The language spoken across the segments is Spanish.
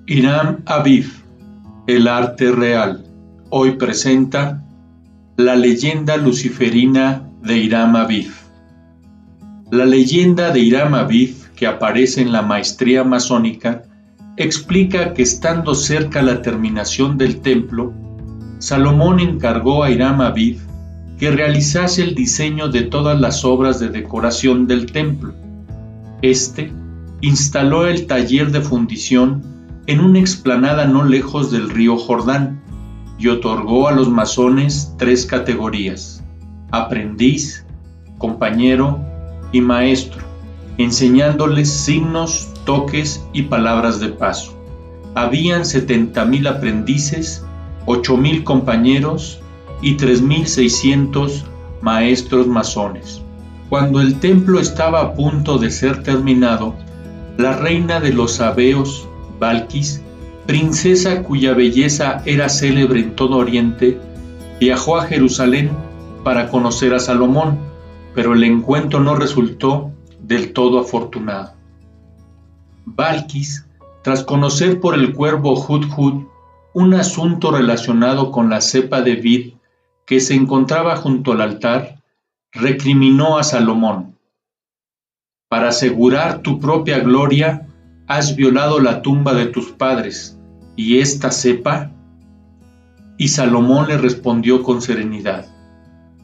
Hiram Aviv, el arte real, hoy presenta la leyenda luciferina de Hiram Aviv. La leyenda de Hiram Aviv, que aparece en la maestría masónica, explica que estando cerca la terminación del templo, Salomón encargó a Hiram Aviv que realizase el diseño de todas las obras de decoración del templo. Este instaló el taller de fundición en una explanada no lejos del río Jordán y otorgó a los masones 3 categorías: aprendiz, compañero y maestro, enseñándoles signos, toques y palabras de paso. Habían 70,000 aprendices, 8,000 compañeros y 3,600 maestros masones. Cuando el templo estaba a punto de ser terminado, la reina de los sabeos, Balquis, princesa cuya belleza era célebre en todo Oriente, viajó a Jerusalén para conocer a Salomón, pero el encuentro no resultó del todo afortunado. Balquis, tras conocer por el cuervo Hudhud un asunto relacionado con la cepa de vid que se encontraba junto al altar, recriminó a Salomón: para asegurar tu propia gloria, has violado la tumba de tus padres, ¿y esta cepa? Y Salomón le respondió con serenidad: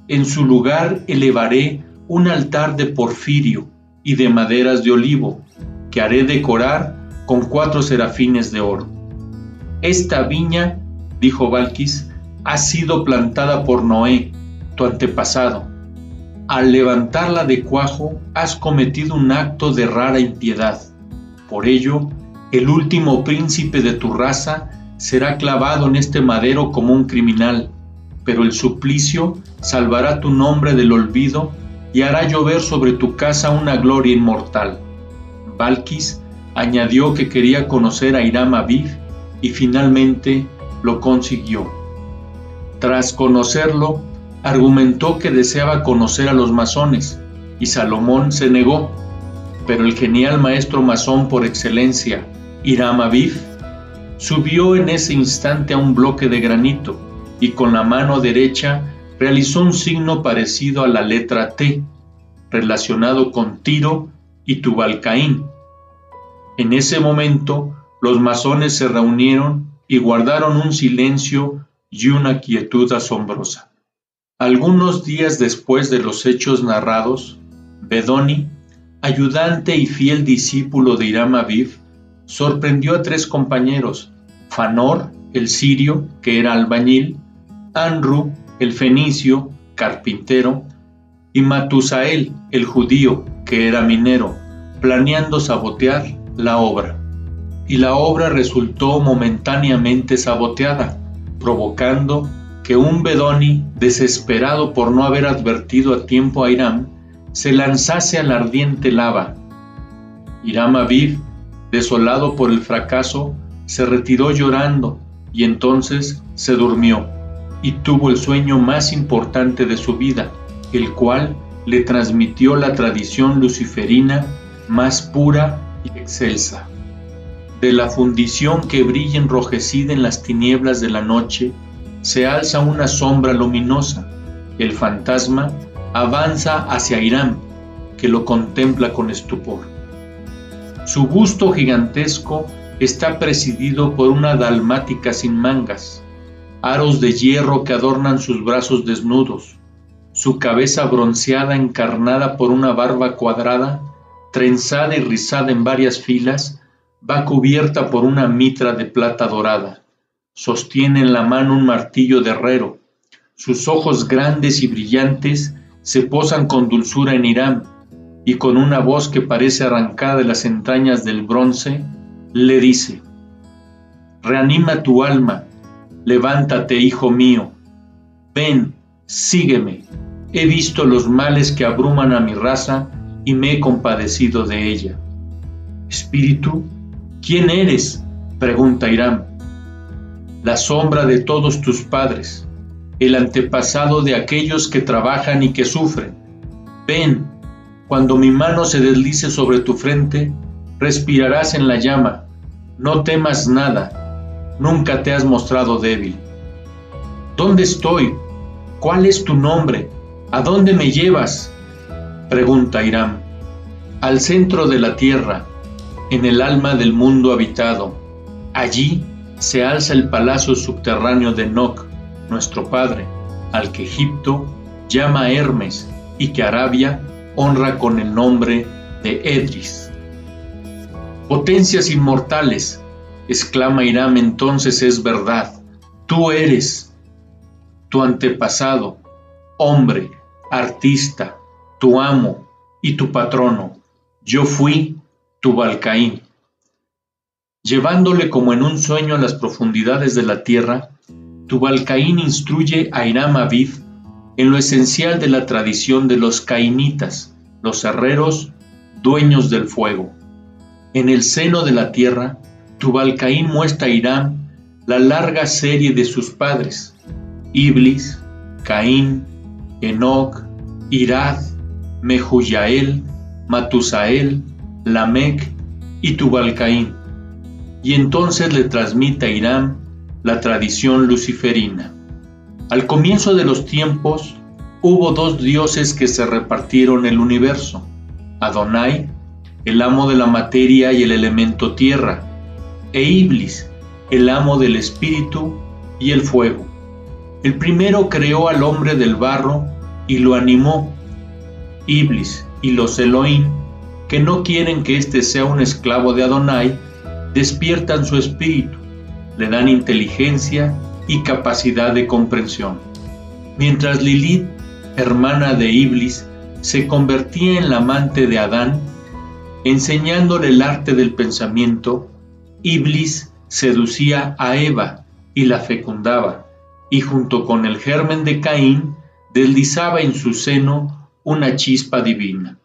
en su lugar elevaré un altar de porfirio y de maderas de olivo, que haré decorar con 4 serafines de oro. Esta viña, dijo Balquis, ha sido plantada por Noé, tu antepasado. Al levantarla de cuajo, has cometido un acto de rara impiedad. Por ello, el último príncipe de tu raza será clavado en este madero como un criminal, pero el suplicio salvará tu nombre del olvido y hará llover sobre tu casa una gloria inmortal. Balquis añadió que quería conocer a Hiram Aviv y finalmente lo consiguió. Tras conocerlo, argumentó que deseaba conocer a los masones y Salomón se negó, pero el genial maestro masón por excelencia, Hiram Aviv, subió en ese instante a un bloque de granito y con la mano derecha realizó un signo parecido a la letra T, relacionado con Tiro y Tubal-Caín. En ese momento, los masones se reunieron y guardaron un silencio y una quietud asombrosa. Algunos días después de los hechos narrados, Bedoni, ayudante y fiel discípulo de Hiram Aviv, sorprendió a 3 compañeros: Fanor, el sirio, que era albañil; Anru, el fenicio, carpintero; y Matusael, el judío, que era minero, planeando sabotear la obra. Y la obra resultó momentáneamente saboteada, provocando que un Bedoni, desesperado por no haber advertido a tiempo a Hiram, se lanzase a la ardiente lava. Hiram Aviv, desolado por el fracaso, se retiró llorando y entonces se durmió y tuvo el sueño más importante de su vida, el cual le transmitió la tradición luciferina más pura y excelsa. De la fundición que brilla enrojecida en las tinieblas de la noche, se alza una sombra luminosa. El fantasma avanza hacia Hiram, que lo contempla con estupor. Su busto gigantesco está presidido por una dalmática sin mangas, aros de hierro que adornan sus brazos desnudos, su cabeza bronceada encarnada por una barba cuadrada, trenzada y rizada en varias filas, va cubierta por una mitra de plata dorada. Sostiene en la mano un martillo de herrero. Sus ojos grandes y brillantes se posan con dulzura en Hiram, y con una voz que parece arrancada de las entrañas del bronce, le dice: reanima tu alma, levántate, hijo mío, ven, sígueme. He visto los males que abruman a mi raza y me he compadecido de ella. Espíritu, ¿quién eres?, pregunta Hiram. La sombra de todos tus padres, el antepasado de aquellos que trabajan y que sufren. Ven, cuando mi mano se deslice sobre tu frente, respirarás en la llama, No temas nada, nunca te has mostrado débil. ¿Dónde estoy? ¿Cuál es tu nombre? ¿A dónde me llevas?, pregunta Hiram. Al centro de la tierra, en el alma del mundo habitado. Allí se alza el palacio subterráneo de Enoc, nuestro padre, al que Egipto llama Hermes y que Arabia honra con el nombre de Edris. Potencias inmortales, exclama Hiram, entonces es verdad, tú eres tu antepasado, hombre, artista, tu amo y tu patrono. Yo fui Tubal-Caín. Llevándole como en un sueño a las profundidades de la tierra, Tubal-Caín instruye a Hiram Aviv en lo esencial de la tradición de los cainitas, los herreros, dueños del fuego. En el seno de la tierra, Tubal-Caín muestra a Hiram la larga serie de sus padres, Iblis, Caín, Enoc, Irad, Mehujael, Matusael, Lamec y Tubal-Caín, y entonces le transmite a Hiram la tradición luciferina. Al comienzo de los tiempos, hubo dos dioses que se repartieron el universo: Adonai, el amo de la materia y el elemento tierra, e Iblis, el amo del espíritu y el fuego. El primero creó al hombre del barro y lo animó. Iblis y los Elohim, que no quieren que éste sea un esclavo de Adonai, despiertan su espíritu, le dan inteligencia y capacidad de comprensión. Mientras Lilith, hermana de Iblis, se convertía en la amante de Adán, enseñándole el arte del pensamiento, Iblis seducía a Eva y la fecundaba, y junto con el germen de Caín deslizaba en su seno una chispa divina.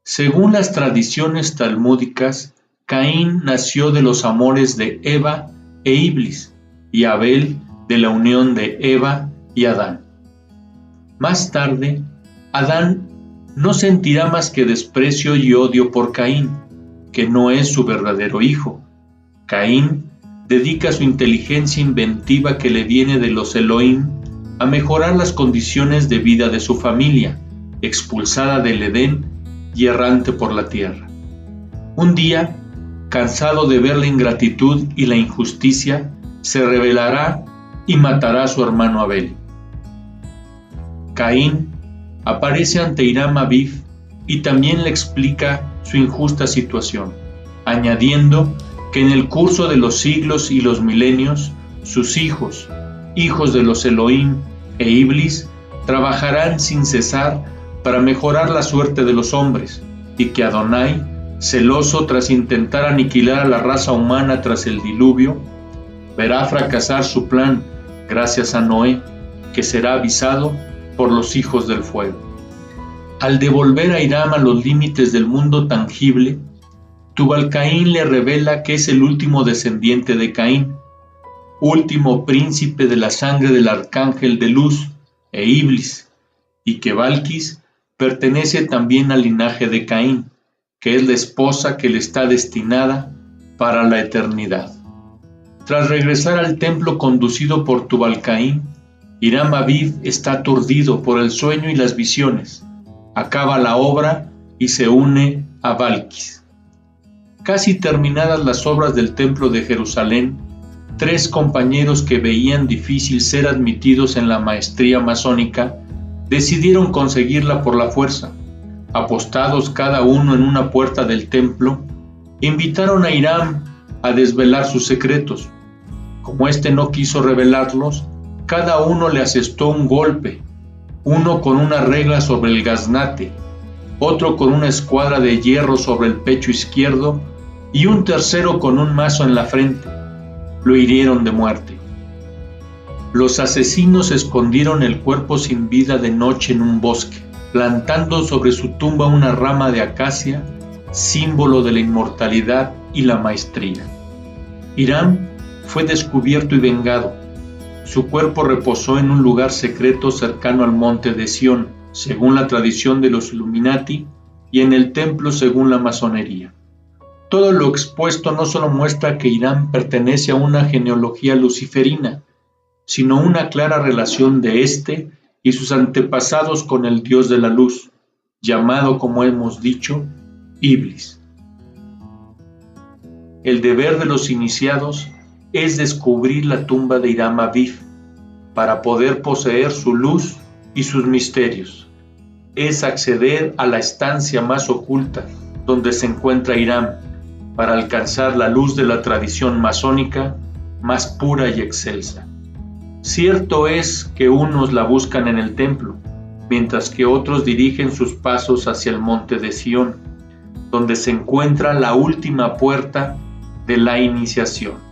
Según las tradiciones talmúdicas, Caín nació de los amores de Eva e Iblis, y Abel de la unión de Eva y Adán. Más tarde, Adán no sentirá más que desprecio y odio por Caín, que no es su verdadero hijo. Caín dedica su inteligencia inventiva que le viene de los Elohim a mejorar las condiciones de vida de su familia, expulsada del Edén y errante por la tierra. Un día, cansado de ver la ingratitud y la injusticia, se rebelará y matará a su hermano Abel. Caín aparece ante Hiram Aviv y también le explica su injusta situación, añadiendo que en el curso de los siglos y los milenios, sus hijos, hijos de los Elohim e Iblis, trabajarán sin cesar para mejorar la suerte de los hombres, y que Adonai, celoso tras intentar aniquilar a la raza humana tras el diluvio, verá fracasar su plan gracias a Noé, que será avisado por los hijos del fuego. Al devolver a Hiram a los límites del mundo tangible, Tubal-Caín le revela que es el último descendiente de Caín, último príncipe de la sangre del arcángel de luz e Iblis, y que Balquis pertenece también al linaje de Caín, que es la esposa que le está destinada para la eternidad. Tras regresar al templo conducido por Tubal-Caín, Hiram Aviv está aturdido por el sueño y las visiones. Acaba la obra y se une a Balquis. Casi terminadas las obras del templo de Jerusalén, 3 compañeros que veían difícil ser admitidos en la maestría masónica decidieron conseguirla por la fuerza. Apostados cada uno en una puerta del templo, invitaron a Hiram a desvelar sus secretos. Como éste no quiso revelarlos, cada uno le asestó un golpe, uno con una regla sobre el gaznate, otro con una escuadra de hierro sobre el pecho izquierdo y un tercero con un mazo en la frente. Lo hirieron de muerte. Los asesinos escondieron el cuerpo sin vida de noche en un bosque, plantando sobre su tumba una rama de acacia, símbolo de la inmortalidad y la maestría. Hiram fue descubierto y vengado. Su cuerpo reposó en un lugar secreto cercano al monte de Sión, según la tradición de los Illuminati, y en el templo según la masonería. Todo lo expuesto no solo muestra que Irán pertenece a una genealogía luciferina, sino una clara relación de éste y sus antepasados con el dios de la luz, llamado, como hemos dicho, Iblis. El deber de los iniciados es descubrir la tumba de Hiram Abiv para poder poseer su luz y sus misterios. Es acceder a la estancia más oculta donde se encuentra Hiram para alcanzar la luz de la tradición masónica más pura y excelsa. Cierto es que unos la buscan en el templo, mientras que otros dirigen sus pasos hacia el monte de Sión, donde se encuentra la última puerta de la iniciación.